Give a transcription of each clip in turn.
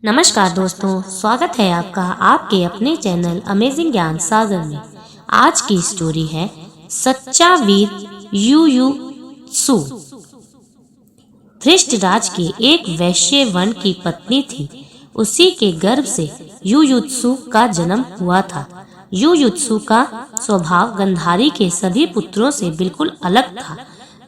नमस्कार दोस्तों, स्वागत है आपका आपके अपने चैनल अमेजिंग ज्ञान सागर में। आज की स्टोरी है सच्चा वीर युयुत्सु। धृष्टराज के एक वैश्य वन की पत्नी थी। उसी के गर्भ से युयुत्सु का जन्म हुआ था। युयुत्सु का स्वभाव गंधारी के सभी पुत्रों से बिल्कुल अलग था।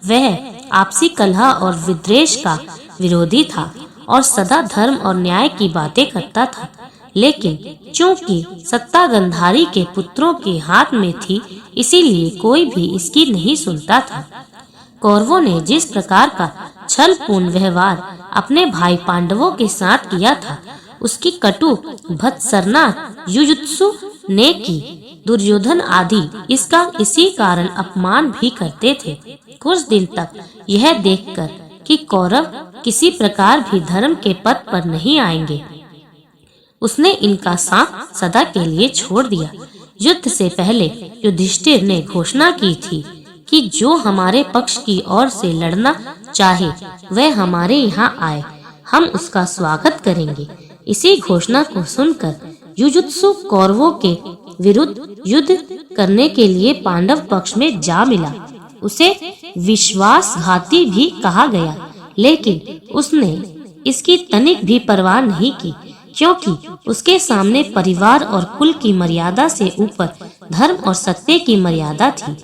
वह आपसी कलह और विद्वेष का विरोधी था और सदा धर्म और न्याय की बातें करता था। लेकिन चूंकि सत्ता गंधारी के पुत्रों के हाथ में थी, इसीलिए कोई भी इसकी नहीं सुनता था। कौरवों ने जिस प्रकार का छलपूर्ण व्यवहार अपने भाई पांडवों के साथ किया था, उसकी कटु भत्सरना युयुत्सु ने की। दुर्योधन आदि इसका इसी कारण अपमान भी करते थे। कुछ दिन तक यह देखकर कि कौरव किसी प्रकार भी धर्म के पथ पर नहीं आएंगे, उसने इनका साथ सदा के लिए छोड़ दिया। युद्ध से पहले युधिष्ठिर ने घोषणा की थी कि जो हमारे पक्ष की ओर से लड़ना चाहे वह हमारे यहाँ आए, हम उसका स्वागत करेंगे। इसी घोषणा को सुनकर युयुत्सु कौरवों के विरुद्ध युद्ध करने के लिए पांडव पक्ष में जा मिला। उसे विश्वासघाती भी कहा गया, लेकिन उसने इसकी तनिक भी परवाह नहीं की, क्योंकि उसके सामने परिवार और कुल की मर्यादा से ऊपर धर्म और सत्य की मर्यादा थी।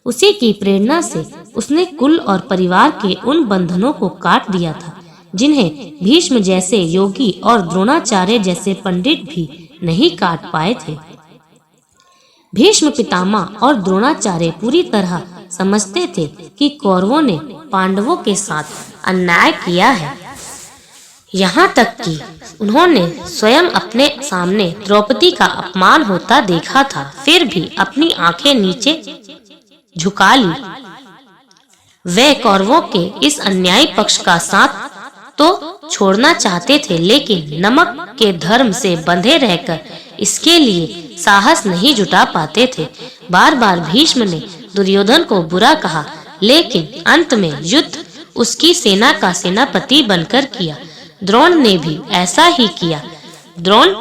उसी की प्रेरणा से उसने कुल और परिवार के उन बंधनों को काट दिया था जिन्हें भीष्म जैसे योगी और द्रोणाचार्य जैसे पंडित भी नहीं काट पाए थे। भीष्म पितामह और द्रोणाचार्य पूरी तरह समझते थे कि कौरवों ने पांडवों के साथ अन्याय किया है। यहाँ तक कि उन्होंने स्वयं अपने सामने द्रौपदी का अपमान होता देखा था, फिर भी अपनी आंखें नीचे झुका ली। वे कौरवों के इस अन्यायी पक्ष का साथ तो छोड़ना चाहते थे, लेकिन नमक के धर्म से बंधे रहकर इसके लिए साहस नहीं जुटा पाते थे। बार बार भीष्म ने दुर्योधन को बुरा कहा, लेकिन अंत में युद्ध उसकी सेना का सेनापति बनकर किया। द्रोण ने भी ऐसा ही किया। द्रोण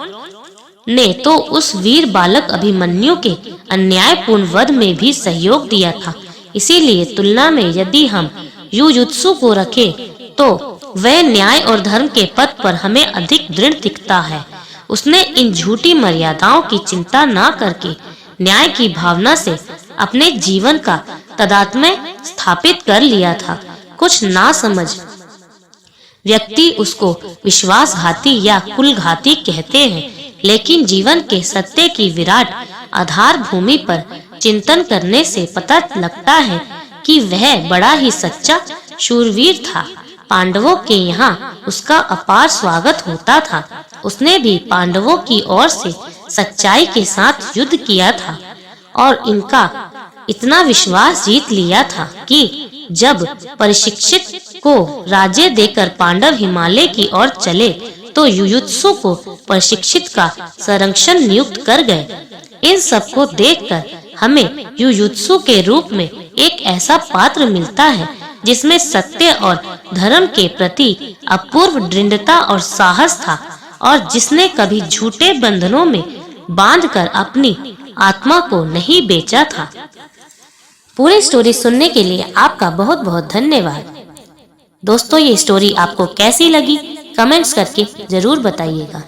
ने तो उस वीर बालक अभिमन्यु के अन्यायपूर्ण वध में भी सहयोग दिया था। इसीलिए तुलना में यदि हम युयुत्सु को रखें तो वह न्याय और धर्म के पथ पर हमें अधिक दृढ़ दिखता है। उसने इन झूठी मर्यादाओं की चिंता न करके न्याय की भावना से अपने जीवन का तादात्म्य स्थापित कर लिया था। कुछ नासमझ व्यक्ति उसको विश्वासघाती या कुलघाती कहते हैं, लेकिन जीवन के सत्य की विराट आधार भूमि पर चिंतन करने से पता लगता है कि वह बड़ा ही सच्चा शूरवीर था। पांडवों के यहाँ उसका अपार स्वागत होता था। उसने भी पांडवों की ओर से सच्चाई के साथ युद्ध किया था और इनका इतना विश्वास जीत लिया था कि जब परीक्षित को राज्य देकर पांडव हिमालय की ओर चले तो युयुत्सु को परीक्षित का संरक्षण नियुक्त कर गए। इन सब को देखकर हमें युयुत्सु के रूप में एक ऐसा पात्र मिलता है जिसमें सत्य और धर्म के प्रति अपूर्व दृढ़ता और साहस था, और जिसने कभी झूठे बंधनों में बांधकर अपनी आत्मा को नहीं बेचा था। पूरी स्टोरी सुनने के लिए आपका बहुत बहुत धन्यवाद। दोस्तों, ये स्टोरी आपको कैसी लगी कमेंट्स करके जरूर बताइएगा।